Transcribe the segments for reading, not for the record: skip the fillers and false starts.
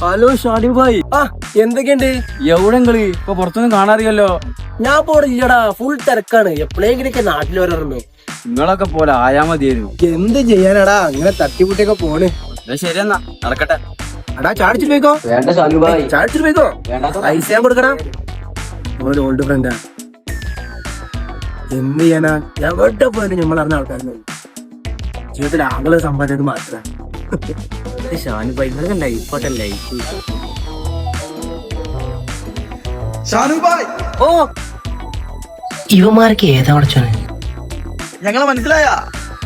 Hello Shani bhai. എന്തൊക്കെയുണ്ട്? എവിടെ നിങ്ങള് ഇപ്പൊ പുറത്തൊന്നും കാണാറിയല്ലോ. ഞാൻ പോണില്ലടാ, ഫുൾ തിരക്കാണ്. എപ്പോഴെങ്കിലൊക്കെ നാട്ടിൽ വരാറുണ്ടോ? നിങ്ങളൊക്കെ പോലെ ആയാ മതിയായിരുന്നു. എന്ത് ചെയ്യാനാടാ, അങ്ങനെ തട്ടിമുട്ടിയൊക്കെ പോണ്. ശരിയെന്നാ നടക്കട്ടെ. അടാ ചാടിച്ചിട്ട് പോയിക്കോ. വേണ്ട ഷാനു ഭായ്, ചാടിച്ചിട്ട് പോയിക്കോ. പൈസ ഞാൻ കൊടുക്കടാ. ഒരു ഓൾഡ് ഫ്രണ്ടാ. എന്ത് ചെയ്യാനാ, എവിടെ പോയിട്ട് നമ്മൾ അറിഞ്ഞ ആൾക്കാരുന്നു. ജീവിതത്തിൽ ആളുകൾ സമ്പാദിച്ചത് മാത്രം. ഷാനു ഭായ് ഇന്നലെ ലൈഫ് ലൈഫ്. ഓ ഇവന്മാർക്ക് ഏതാ പഠിച്ചോനെ? ഞങ്ങളെ മനസ്സിലായ?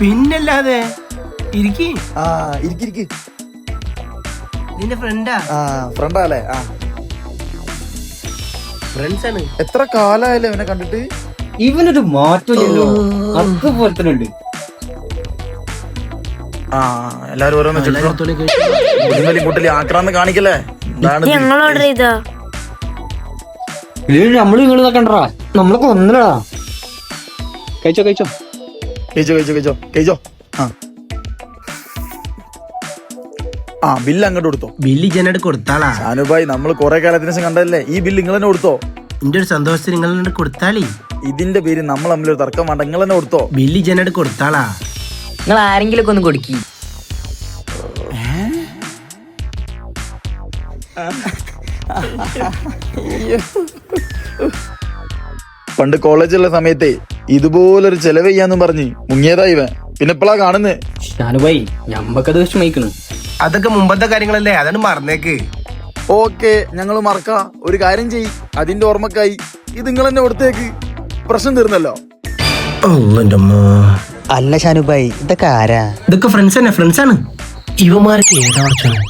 പിന്നല്ലാതെ. ഇരിക്കി ഇരിക്കി. നിന്റെ ഫ്രണ്ടാ? ഫ്രണ്ടാല്ലേ? ഫ്രണ്ട്സ് ആണ്. എത്ര കാലായല്ലേ ഇവനെ കണ്ടിട്ട്? ഇവനൊരു മാറ്റമില്ലല്ലോ, അതുപോലെ തന്നെ ഉണ്ട്. എല്ലാരും ഓരോന്ന് കൂട്ടലി ആക്രാന്ന് കാണിക്കല്ലേ. ഞങ്ങൾ ഓർഡർ ചെയ്താ നമ്മള് നിങ്ങള് കണ്ടറാ, നമ്മളൊക്കെ ഒന്നല്ലടാ. കഴിച്ചോ കഴിച്ചോ കഴിച്ചോ കഴിച്ചോ കഴിച്ചോ കഴിച്ചോ. ബില്ല് അങ്ങോട്ട് കൊടുത്തോ. ബില്ല് ജനോട് കൊടുത്താളാ. ഷാനുഭായ്, നമ്മൾ കുറെ കാലത്തിന് ശേഷം കണ്ടല്ലേ, ഈ ബില്ല് നിങ്ങൾ തന്നെ കൊടുത്തോ. എന്റെ ഒരു സന്തോഷത്തിന് നിങ്ങൾ കൊടുത്താളി. ഇതിന്റെ പേര് നമ്മൾ തമ്മിലൊരു തർക്കം വേണ്ട, നിങ്ങൾ തന്നെ കൊടുത്തോ. ബില്ല് ജനോട് കൊടുത്താളാ. നിങ്ങൾ ആരെങ്കിലും ഒക്കെ ഒന്ന് കൊടുക്കി. പണ്ട് കോളേജിലുള്ള സമയത്തെ ഇതുപോലൊരു ചെലവ് ചെയ്യാന്നും പറഞ്ഞ് മുങ്ങിയതാ ഇവൻ. പിന്നെ ഇപ്പളാ കാണുന്നേ. ഷാനുഭായ് ഞമ്മക്കത് വിഷമിക്കണു. അതൊക്കെ മുമ്പത്തെ കാര്യങ്ങളല്ലേ, അതാണ് മറന്നേക്ക്. ഓക്കെ, ഞങ്ങൾ മറക്കാ. ഒരു കാര്യം ചെയ്, അതിന്റെ ഓർമ്മക്കായി ഇത് നിങ്ങൾ തന്നെ കൊടുത്തേക്ക്. പ്രശ്നം തീർന്നല്ലോ. അല്ല ഷാനുഭായ്, ഇതൊക്കെ ആരാ? ഇതൊക്കെ ഫ്രണ്ട്സ് തന്നെ, ഫ്രണ്ട്സ് ആണ്. ഇവന്മാർക്ക് ഏതാ പഠിച്ചോനെ?